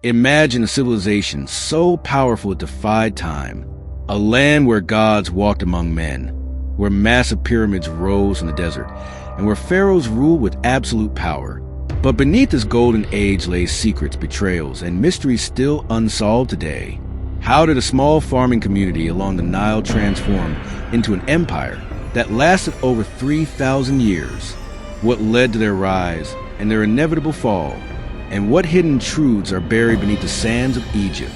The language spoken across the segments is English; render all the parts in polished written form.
Imagine a civilization so powerful it defied time, a land where gods walked among men, where massive pyramids rose in the desert, and where pharaohs ruled with absolute power. But beneath this golden age lay secrets, betrayals, and mysteries still unsolved today. How did a small farming community along the Nile transform into an empire that lasted over 3,000 years? What led to their rise and their inevitable fall? And what hidden truths are buried beneath the sands of Egypt?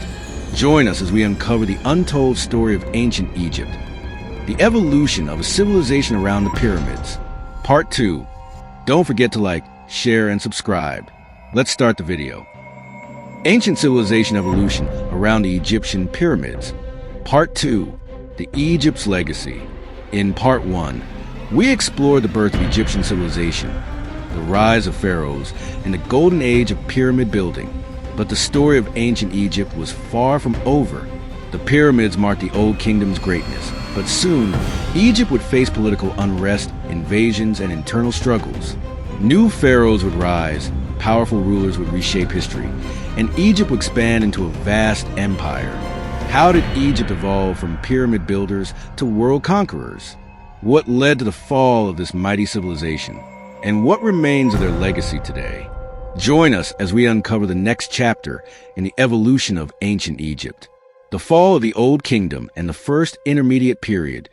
Join us as we uncover the untold story of ancient Egypt, the evolution of a civilization around the pyramids. Part 2. Don't forget to like, share, and subscribe. Let's start the video. Ancient civilization evolution around the Egyptian pyramids. Part 2. The Egypt's legacy. In Part 1, we explored the birth of Egyptian civilization, the rise of pharaohs, and the golden age of pyramid building. But the story of ancient Egypt was far from over. The pyramids marked the Old Kingdom's greatness, but soon, Egypt would face political unrest, invasions, and internal struggles. New pharaohs would rise, powerful rulers would reshape history, and Egypt would expand into a vast empire. How did Egypt evolve from pyramid builders to world conquerors? What led to the fall of this mighty civilization? And what remains of their legacy today? Join us as we uncover the next chapter in the evolution of ancient Egypt. The fall of the Old Kingdom and the First Intermediate Period,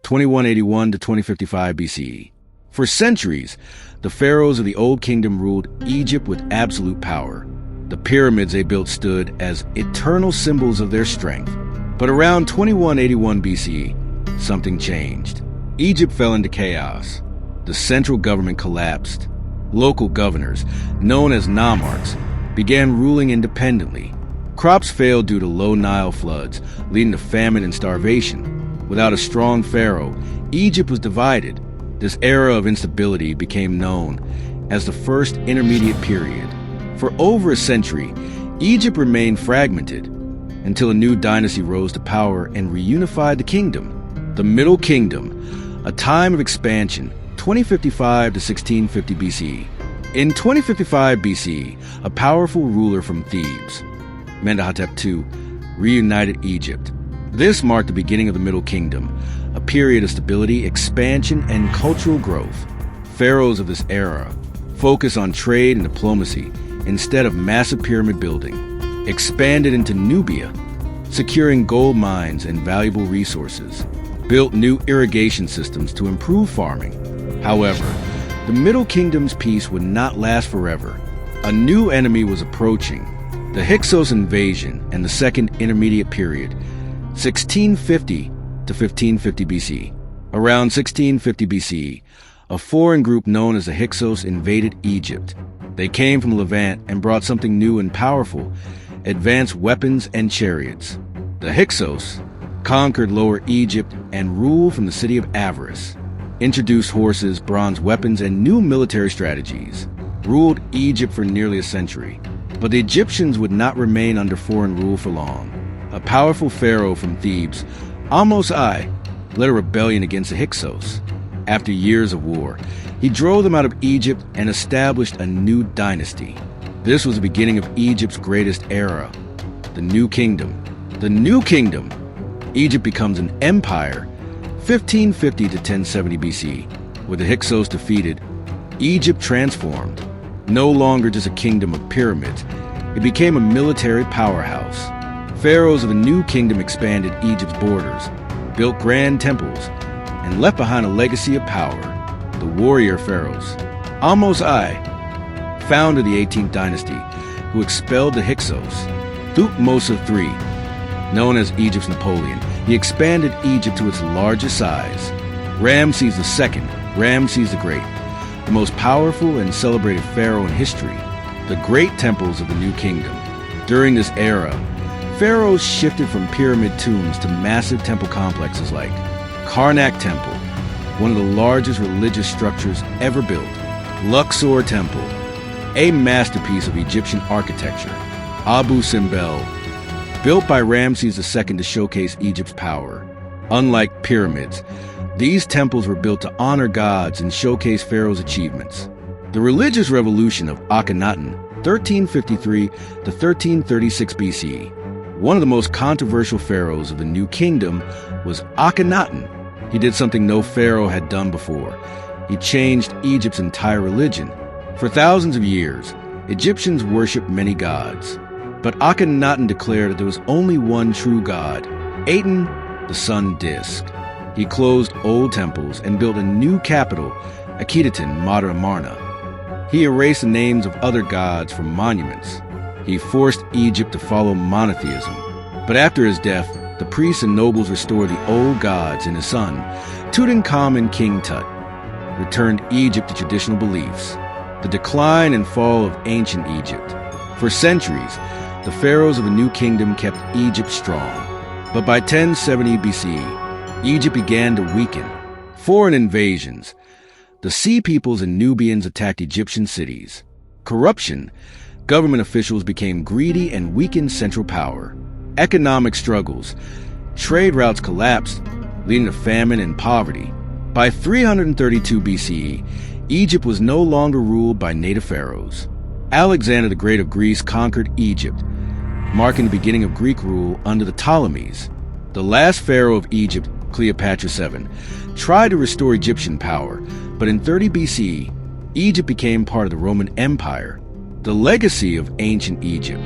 2181 to 2055 BCE. For centuries, the pharaohs of the Old Kingdom ruled Egypt with absolute power. The pyramids they built stood as eternal symbols of their strength. But around 2181 BCE, something changed. Egypt fell into chaos. The central government collapsed. Local governors, known as nomarchs, began ruling independently. Crops failed due to low Nile floods, leading to famine and starvation. Without a strong pharaoh, Egypt was divided. This era of instability became known as the First Intermediate Period. For over a century, Egypt remained fragmented until a new dynasty rose to power and reunified the kingdom. The Middle Kingdom, a time of expansion, 2055 to 1650 BCE. In 2055 BCE, a powerful ruler from Thebes, Mentuhotep II, reunited Egypt. This marked the beginning of the Middle Kingdom, a period of stability, expansion, and cultural growth. Pharaohs of this era focused on trade and diplomacy instead of massive pyramid building, expanded into Nubia, securing gold mines and valuable resources, built new irrigation systems to improve farming. However, the Middle Kingdom's peace would not last forever. A new enemy was approaching, the Hyksos invasion and the Second Intermediate Period, 1650 to 1550 BC. Around 1650 BC, a foreign group known as the Hyksos invaded Egypt. They came from Levant and brought something new and powerful, advanced weapons and chariots. The Hyksos conquered Lower Egypt and ruled from the city of Avaris, introduced horses, bronze weapons, and new military strategies, ruled Egypt for nearly a century. But the Egyptians would not remain under foreign rule for long. A powerful pharaoh from Thebes, Ahmose-I, led a rebellion against the Hyksos. After years of war, he drove them out of Egypt and established a new dynasty. This was the beginning of Egypt's greatest era, the New Kingdom. The New Kingdom. Egypt becomes an empire, 1550 to 1070 BC. With the Hyksos defeated, Egypt transformed. No longer just a kingdom of pyramids, it became a military powerhouse. Pharaohs of the New Kingdom expanded Egypt's borders, built grand temples, and left behind a legacy of power. The warrior pharaohs. Ahmose-I founded the 18th dynasty, who expelled the Hyksos. Thutmose III, known as Egypt's Napoleon, he expanded Egypt to its largest size. Ramses II, Ramses the Great, the most powerful and celebrated pharaoh in history. The great temples of the New Kingdom. During this era, pharaohs shifted from pyramid tombs to massive temple complexes like Karnak Temple, one of the largest religious structures ever built. Luxor Temple, a masterpiece of Egyptian architecture. Abu Simbel, built by Ramses II to showcase Egypt's power. Unlike pyramids, these temples were built to honor gods and showcase pharaohs' achievements. The religious revolution of Akhenaten, 1353 to 1336 BCE. One of the most controversial pharaohs of the New Kingdom was Akhenaten. He did something no pharaoh had done before. He changed Egypt's entire religion. For thousands of years, Egyptians worshipped many gods. But Akhenaten declared that there was only one true god, Aten, the sun disk. He closed old temples and built a new capital, Akhetaten, modern Amarna. He erased the names of other gods from monuments. He forced Egypt to follow monotheism. But after his death, the priests and nobles restored the old gods, and his son, Tutankhamun King Tut, returned Egypt to traditional beliefs. The decline and fall of ancient Egypt. For centuries, the pharaohs of the New Kingdom kept Egypt strong. But by 1070 BCE, Egypt began to weaken. Foreign invasions. The Sea Peoples and Nubians attacked Egyptian cities. Corruption. Government officials became greedy and weakened central power. Economic struggles. Trade routes collapsed, leading to famine and poverty. By 332 BCE, Egypt was no longer ruled by native pharaohs. Alexander the Great of Greece conquered Egypt, marking the beginning of Greek rule under the Ptolemies. The last pharaoh of Egypt, Cleopatra II, tried to restore Egyptian power, but in 30 BCE, Egypt became part of the Roman Empire. The legacy of ancient Egypt.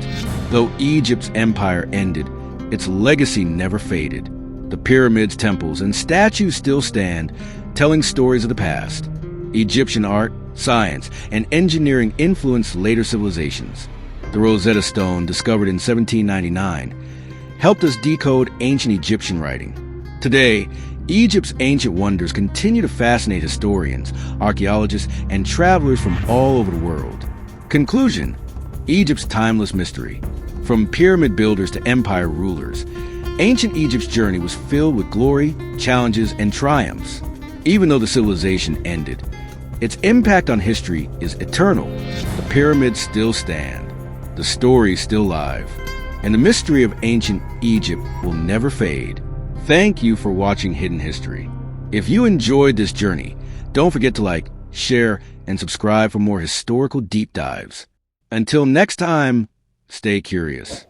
Though Egypt's empire ended, its legacy never faded. The pyramids, temples, and statues still stand, telling stories of the past. Egyptian art, science, and engineering influenced later civilizations. The Rosetta Stone, discovered in 1799, helped us decode ancient Egyptian writing. Today, Egypt's ancient wonders continue to fascinate historians, archaeologists, and travelers from all over the world. Conclusion: Egypt's timeless mystery. From pyramid builders to empire rulers, ancient Egypt's journey was filled with glory, challenges, and triumphs. Even though the civilization ended, its impact on history is eternal. The pyramids still stand, the stories still live, and the mystery of ancient Egypt will never fade. Thank you for watching Hidden History. If you enjoyed this journey, don't forget to like, share, and subscribe for more historical deep dives. Until next time, stay curious.